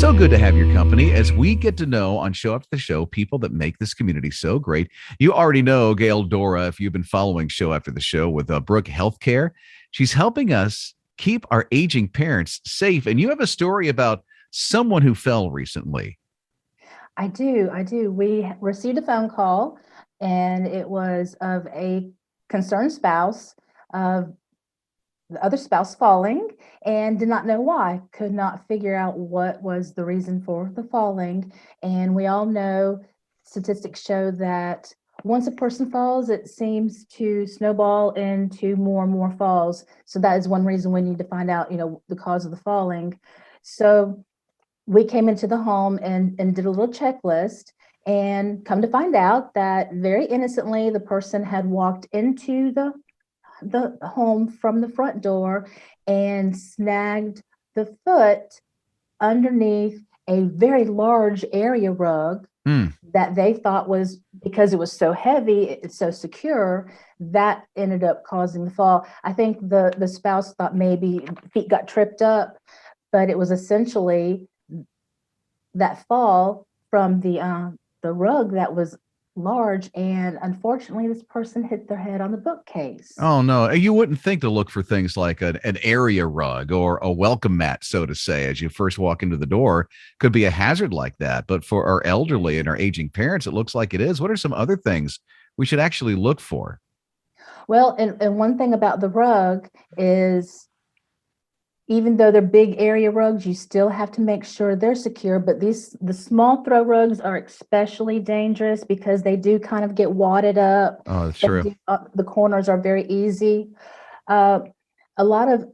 So good to have your company as we get to know on Show After the Show people that make this community so great. You already know Gail Dorroh if you've been following Show After the Show with Brook Health Care. She's helping us keep our aging parents safe. And you have a story about someone who fell recently. I do. I do. We received a phone call, and it was of a concerned spouse of the other spouse falling and did not know why, could not figure out what was the reason for the falling. And we all know statistics show that once a person falls, it seems to snowball into more and more falls. So that is one reason we need to find out, the cause of the falling. So we came into the home and did a little checklist, and come to find out that very innocently the person had walked into the home from the front door and snagged the foot underneath a very large area rug Hmm. that they thought was, because it was so heavy, it's so secure, that ended up causing the fall. I think the spouse thought maybe feet got tripped up, but it was essentially that fall from the rug that was large, and unfortunately this person hit their head on the bookcase. Oh, no. You wouldn't think to look for things like an area rug or a welcome mat, so to say, as you first walk into the door. Could be a hazard like that. But for our elderly and our aging parents, it looks like it is. What are some other things we should actually look for? Well, and one thing about the rug is, even though they're big area rugs, you still have to make sure they're secure. But the small throw rugs are especially dangerous because they do kind of get wadded up. Oh, that's true. The corners are very easy. Uh, a lot of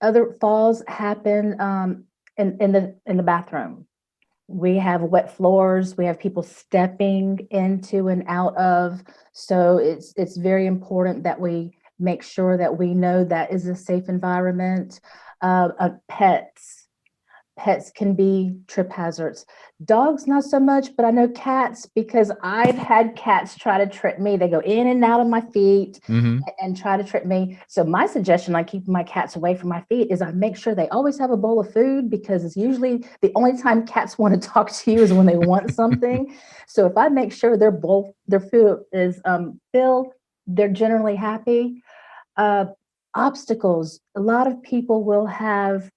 other falls happen in the bathroom. We have wet floors. We have people stepping into and out of. So it's very important that we make sure that we know that is a safe environment. Pets can be trip hazards. Dogs, not so much, but I know cats, because I've had cats try to trip me. They go in and out of my feet Hmm. and try to trip me. So my suggestion on keeping my cats away from my feet is I make sure they always have a bowl of food, because it's usually the only time cats want to talk to you is when they want something. So if I make sure their food is filled, they're generally happy. Uh, Obstacles. A lot of people will have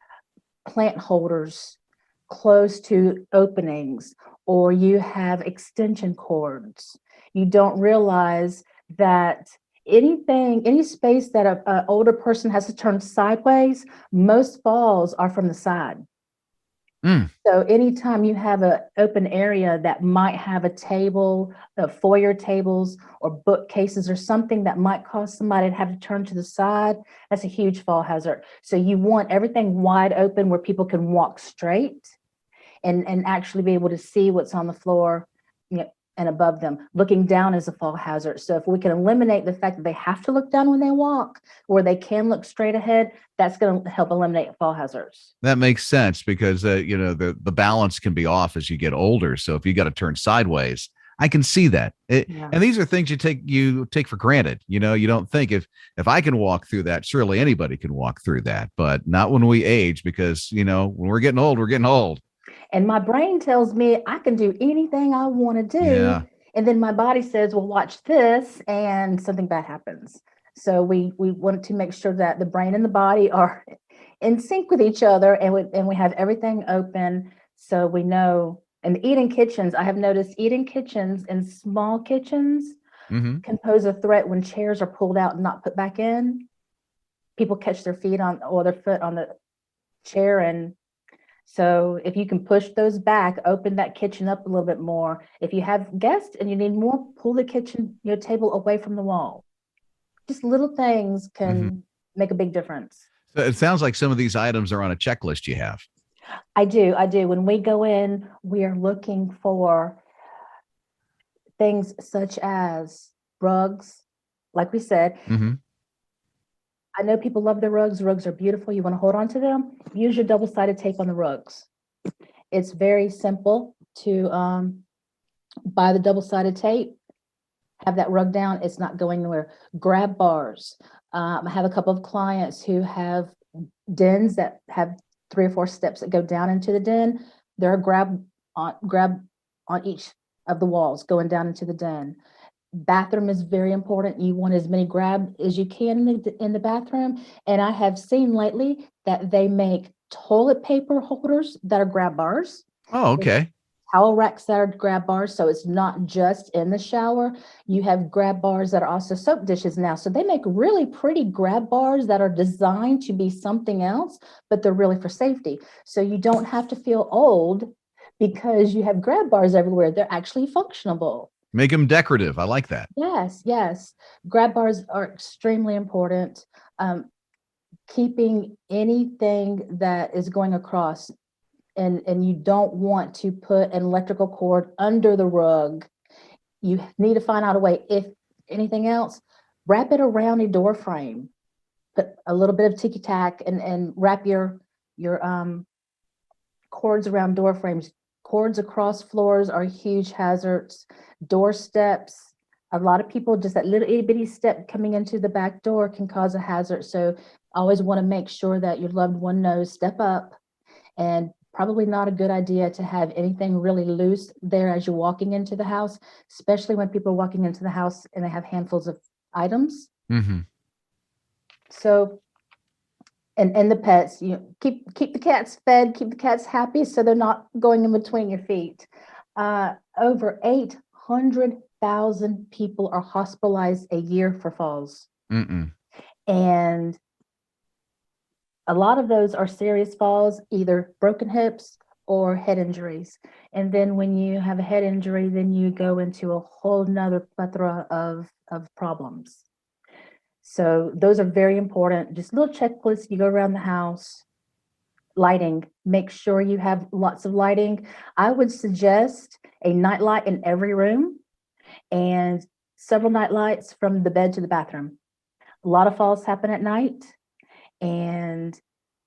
plant holders close to openings, or you have extension cords. You don't realize that any space that a older person has to turn sideways, most falls are from the side. Mm. So anytime you have an open area that might have a table, foyer tables or bookcases or something that might cause somebody to have to turn to the side, that's a huge fall hazard. So you want everything wide open where people can walk straight and actually be able to see what's on the floor, and above them. Looking down is a fall hazard. So if we can eliminate the fact that they have to look down when they walk, where they can look straight ahead, that's going to help eliminate fall hazards. That makes sense because the balance can be off as you get older. So if you got to turn sideways, I can see that. Yeah. And these are things you take for granted. You don't think if I can walk through that, surely anybody can walk through that. But not when we age, because when we're getting old, we're getting old. And my brain tells me I can do anything I want to do. Yeah. And then my body says, well, watch this, and something bad happens. So we want to make sure that the brain and the body are in sync with each other, and we have everything open, so we know. And eating kitchens, I have noticed eating kitchens and small kitchens Hmm. can pose a threat when chairs are pulled out and not put back in. People catch their feet on, or their foot on the chair, and so if you can push those back, open that kitchen up a little bit more. If you have guests and you need more, pull the kitchen, your table away from the wall. Just little things Hmm. can make a big difference. So it sounds like some of these items are on a checklist you have. I do. I do. When we go in, we are looking for things such as rugs. Like we said, Hmm. I know people love their rugs. Rugs are beautiful. You want to hold on to them. Use your double-sided tape on the rugs. It's very simple to buy the double-sided tape, have that rug down. It's not going anywhere. Grab bars. I have a couple of clients who have dens that have 3 or 4 steps that go down into the den. There are grab on each of the walls going down into the den. Bathroom is very important. You want as many grab as you can in the bathroom. And I have seen lately that they make toilet paper holders that are grab bars. Oh, okay. Towel racks that are grab bars. So it's not just in the shower. You have grab bars that are also soap dishes now. So they make really pretty grab bars that are designed to be something else, but they're really for safety. So you don't have to feel old because you have grab bars everywhere. They're actually functional. Make them decorative. I like that. Yes, yes. Grab bars are extremely important. Keeping anything that is going across, and you don't want to put an electrical cord under the rug. You need to find out a way. If anything else, wrap it around a door frame. Put a little bit of ticky tack and wrap your cords around door frames. Cords across floors are huge hazards. Door steps. A lot of people, just that little itty bitty step coming into the back door can cause a hazard. So always want to make sure that your loved one knows, step up. And probably not a good idea to have anything really loose there as you're walking into the house, especially when people are walking into the house and they have handfuls of items. Mm-hmm. So, and the pets, keep the cats fed, keep the cats happy so they're not going in between your feet. Over 800,000 people are hospitalized a year for falls. Mm-mm. And a lot of those are serious falls, either broken hips or head injuries. And then when you have a head injury, then you go into a whole nother plethora of problems. So those are very important. Just little checklists. You go around the house. Lighting, make sure you have lots of lighting. I would suggest a night light in every room and several night lights from the bed to the bathroom. A lot of falls happen at night, and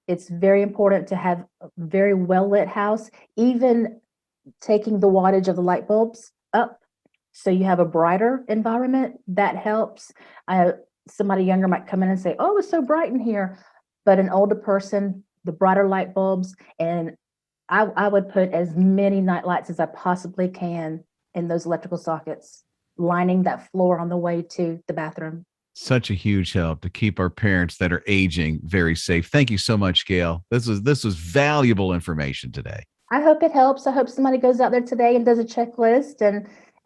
it's very important to have a very well lit house, even taking the wattage of the light bulbs up so you have a brighter environment. That helps. Somebody younger might come in and say, oh, it's so bright in here. But an older person, the brighter light bulbs, and I would put as many night lights as I possibly can in those electrical sockets, lining that floor on the way to the bathroom. Such a huge help to keep our parents that are aging very safe. Thank you so much, Gail. This was valuable information today. I hope it helps. I hope somebody goes out there today and does a checklist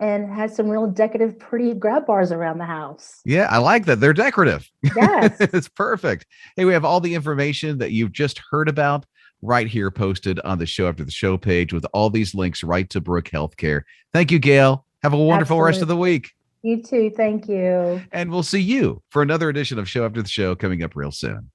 and has some real decorative, pretty grab bars around the house. Yeah, I like that. They're decorative. Yes. It's perfect. Hey, we have all the information that you've just heard about right here posted on the Show After the Show page with all these links right to Brook Health Care. Thank you, Gail. Have a wonderful rest of the week. You too. Thank you. And we'll see you for another edition of Show After the Show coming up real soon.